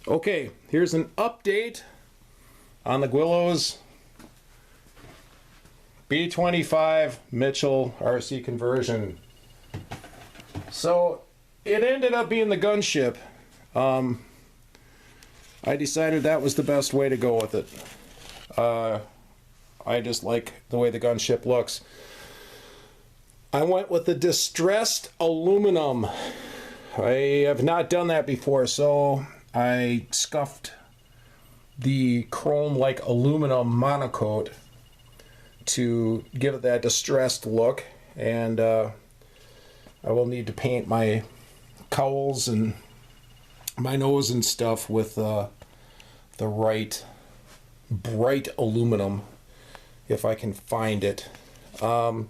Okay, here's an update on the Guillows B-25 Mitchell RC conversion. So it ended up being the gunship. I decided that was the best way to go with it. I just like the way the gunship looks. I went with the distressed aluminum. I have not done that before, so I scuffed the chrome-like aluminum monocoat to give it that distressed look, and I will need to paint my cowls and my nose and stuff with the right bright aluminum if I can find it. So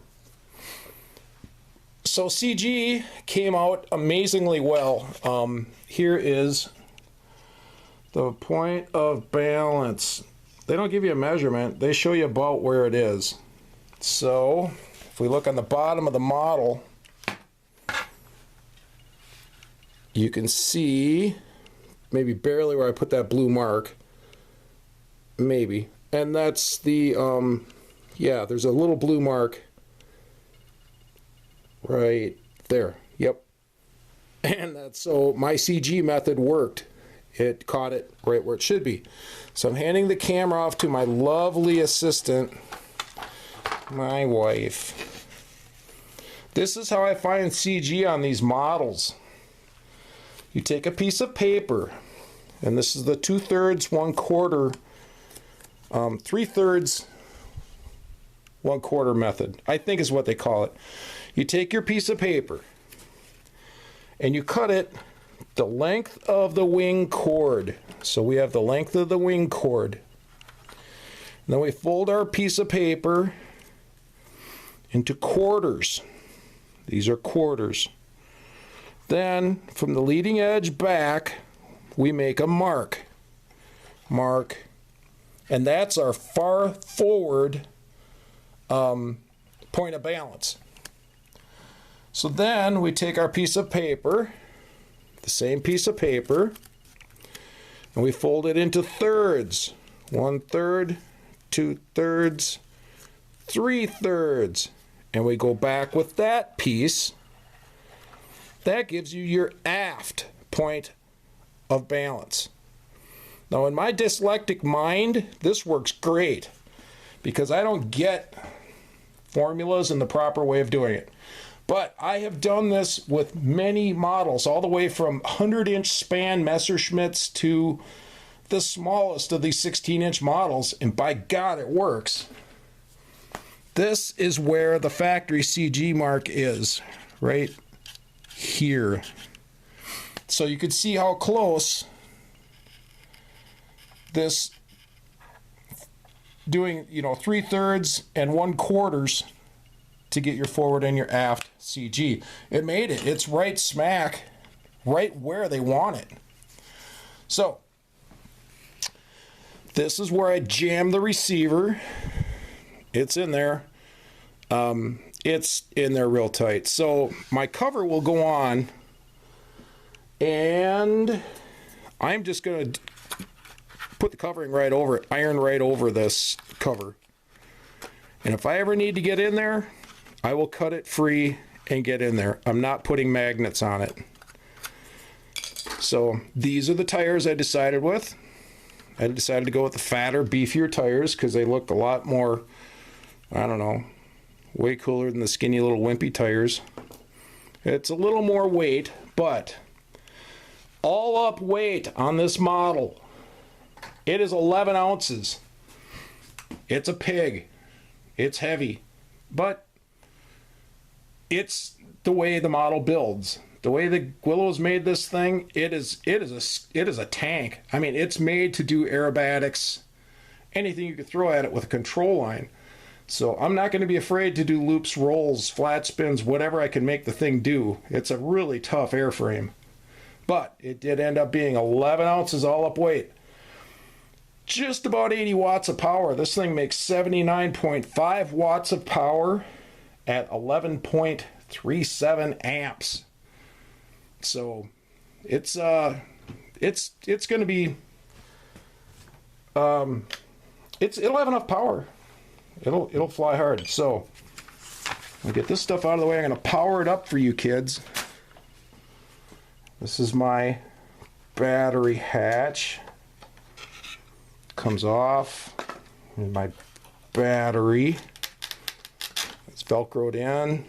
CG came out amazingly well. Here is the point of balance. They don't give you a measurement, they show you about where it is. So if we look on the bottom of the model, you can see maybe barely where I put that blue mark, maybe, and that's the yeah, there's a little blue mark right there. Yep. And that's, so my CG method worked. It caught it right where it should be. So I'm handing the camera off to my lovely assistant, my wife. This is how I find CG on these models. You take a piece of paper, and this is the 2/3, 1/4, 3/3, 1/4 method, I think is what they call it. You take your piece of paper and you cut it the length of the wing cord. So we have the length of the wing cord. And then we fold our piece of paper into quarters. These are quarters. Then from the leading edge back, we make a mark. And that's our far forward point of balance. So then we take our piece of paper, the same piece of paper, and we fold it into thirds. 1/3, 2/3, 3/3. And we go back with that piece. That gives you your aft point of balance. Now in my dyslexic mind, this works great because I don't get formulas and the proper way of doing it. But I have done this with many models, all the way from 100-inch span Messerschmitts to the smallest of these 16-inch models, and by God, it works. This is where the factory CG mark is, right here. So you can see how close this doing, 3/3 and 1/4 to get your forward and your aft CG. It made it. It's right smack, right where they want it. So this is where I jam the receiver. It's in there. It's in there real tight. So my cover will go on, and I'm just going to put the covering right over it, iron right over this cover. And if I ever need to get in there, I will cut it free and get in there. I'm not putting magnets on it. So these are the tires I decided with. I decided to go with the fatter, beefier tires because they look a lot more, I don't know, way cooler than the skinny little wimpy tires. It's a little more weight, but all up weight on this model, it is 11 ounces. It's a pig. It's heavy, but it's the way the model builds. The way the Guillows made this thing, it is a tank. I mean, it's made to do aerobatics, anything you could throw at it with a control line. So I'm not going to be afraid to do loops, rolls, flat spins, whatever I can make the thing do. It's a really tough airframe. But it did end up being 11 ounces all up weight. Just about 80 watts of power. This thing makes 79.5 watts of power at 11.37 amps. So it's it's going to be, it'll have enough power. It'll fly hard. So I'll get this stuff out of the way. I'm going to power it up for you kids. This is my battery hatch. Comes off. Here's my battery. It's Velcroed in.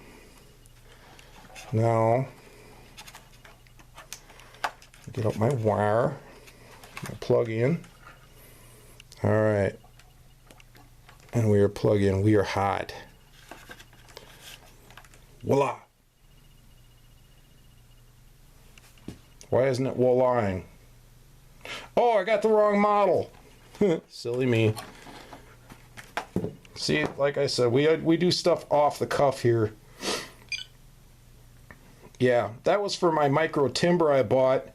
Now, get out my wire. Plug in. All right. And we are plugged in. We are hot. Voila. Why isn't it voila-ing? Oh, I got the wrong model. Silly me. See, like I said, we do stuff off the cuff here. Yeah, that was for my micro timber I bought,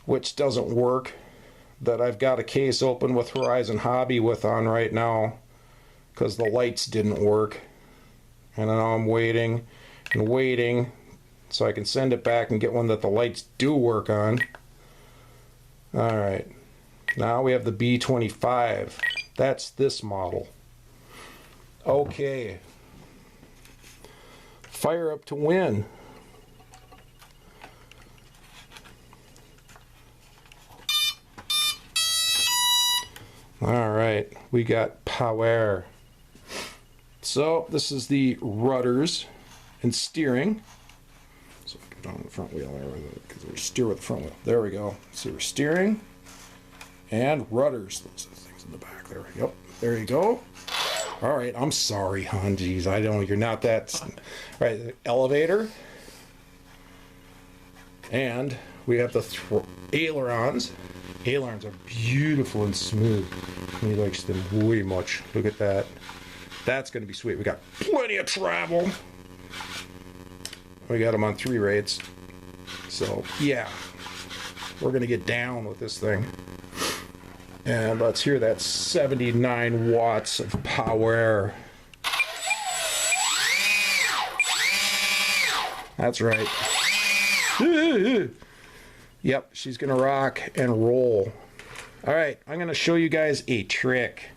which doesn't work. That I've got a case open with Horizon Hobby with on right now because the lights didn't work. And now I'm waiting and waiting so I can send it back and get one that the lights do work on. Alright, now we have the B-25. That's this model. Okay. Fire up to win. Alright, we got power. So this is the rudders and steering. So I get on the front wheel there because we steer with the front wheel. There we go. So we're steering and rudders. Those are the things in the back there. Yep, there you go. All right, I'm sorry, hon. Geez, I don't. You're not that. All right, the elevator, and we have the ailerons. Ailerons are beautiful and smooth. He likes them way much. Look at that. That's going to be sweet. We got plenty of travel. We got them on 3 rates. So, yeah. We're going to get down with this thing. And let's hear that 79 watts of power. That's right. Yep, she's going to rock and roll. All right, I'm going to show you guys a trick.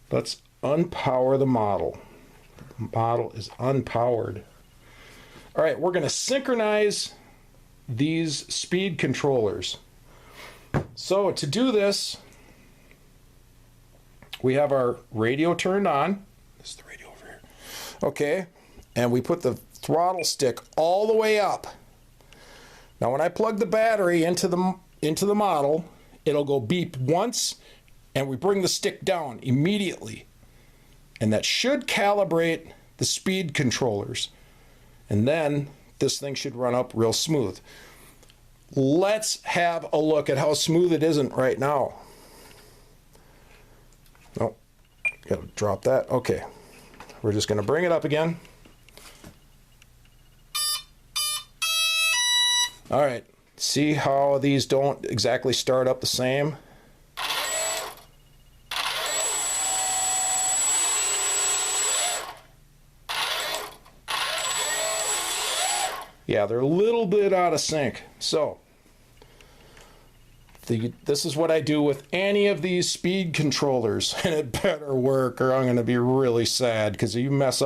Let's unpower the model. The model is unpowered. All right, we're going to synchronize these speed controllers. So to do this, we have our radio turned on. This is the radio over here. Okay, and we put the throttle stick all the way up. Now when I plug the battery into the model, it'll go beep once, and we bring the stick down immediately. And that should calibrate the speed controllers. And then this thing should run up real smooth. Let's have a look at how smooth it isn't right now. Oh, gotta drop that. Okay, we're just gonna bring it up again. All right, see how these don't exactly start up the same? Yeah, they're a little bit out of sync. So, this is what I do with any of these speed controllers, and it better work or I'm going to be really sad, because if you mess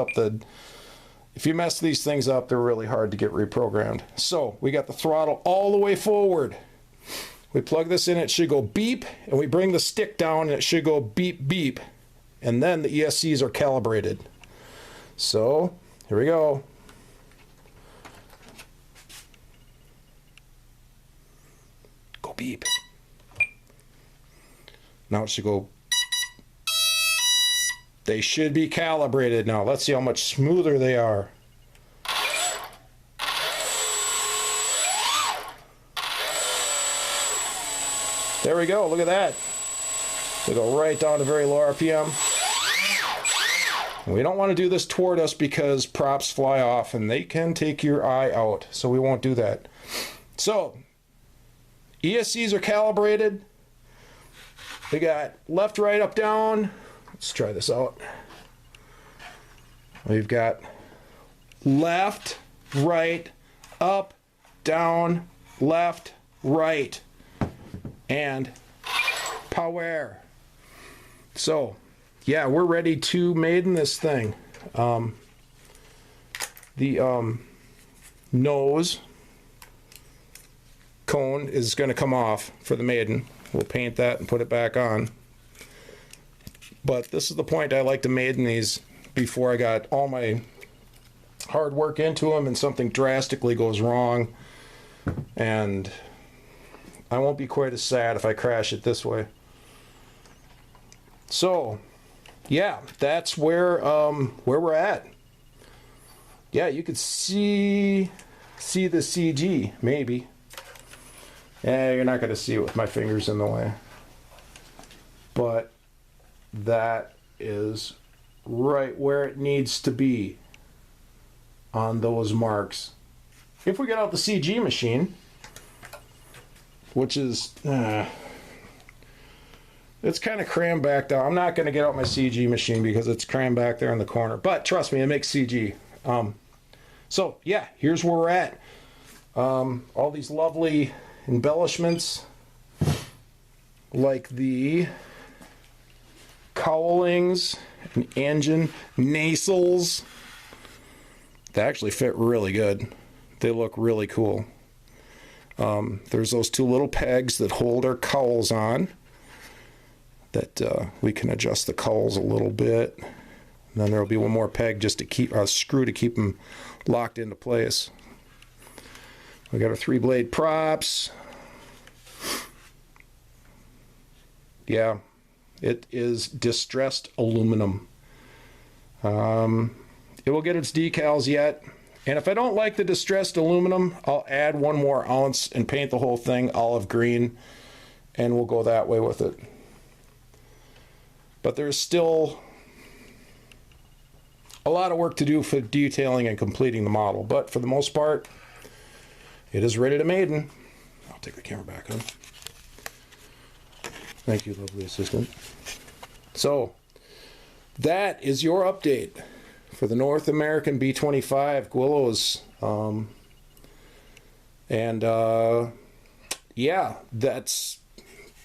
these things up, they're really hard to get reprogrammed. So, we got the throttle all the way forward. We plug this in, it should go beep, and we bring the stick down, and it should go beep, beep. And then the ESCs are calibrated. So, here we go. Go beep. Now it should go. They should be calibrated now. Let's see how much smoother they are. There we go. Look at that. They go right down to very low RPM. We don't want to do this toward us because props fly off and they can take your eye out. So we won't do that. So ESCs are calibrated. We got left, right, up, down. Let's try this out. We've got left, right, up, down, left, right. and power. So, yeah, we're ready to maiden this thing. The nose cone is going to come off for the maiden. We'll paint that and put it back on. But this is the point I like to maiden these before I got all my hard work into them and something drastically goes wrong. And I won't be quite as sad if I crash it this way. So, yeah, that's where we're at. Yeah, you could see the CG, maybe. Yeah, you're not going to see it with my fingers in the way. But that is right where it needs to be on those marks. If we get out the CG machine, which is... it's kind of crammed back down. I'm not going to get out my CG machine because it's crammed back there in the corner. But trust me, it makes CG. So, yeah, here's where we're at. All these lovely embellishments, like the cowlings and engine nacelles. They actually fit really good. They look really cool. There's those two little pegs that hold our cowls on. That we can adjust the cowls a little bit. And then there will be one more peg just to keep a screw to keep them locked into place. We got our 3-blade props. Yeah, it is distressed aluminum. It will get its decals yet. And if I don't like the distressed aluminum, I'll add 1 more ounce and paint the whole thing olive green. And we'll go that way with it. But there's still a lot of work to do for detailing and completing the model. But for the most part, it is ready to maiden. I'll take the camera back on. Thank you, lovely assistant. So, that is your update for the North American B-25 Guillows. Yeah, that's...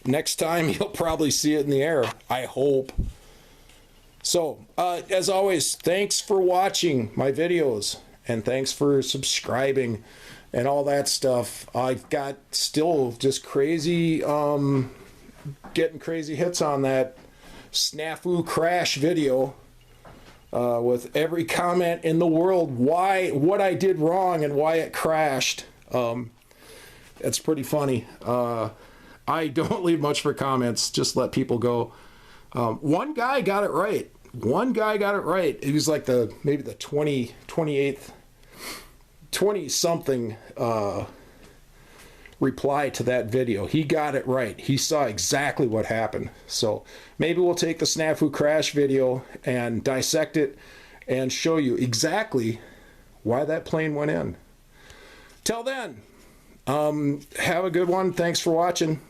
Next time, you'll probably see it in the air, I hope. So, as always, thanks for watching my videos, and thanks for subscribing, and all that stuff. I've got still just crazy, getting crazy hits on that snafu crash video, with every comment in the world, what I did wrong and why it crashed. It's pretty funny. I don't leave much for comments, just let people go. One guy got it right. One guy got it right. He was like maybe the 28th, 20-something reply to that video. He got it right. He saw exactly what happened. So maybe we'll take the snafu crash video and dissect it and show you exactly why that plane went in. Till then, have a good one. Thanks for watching.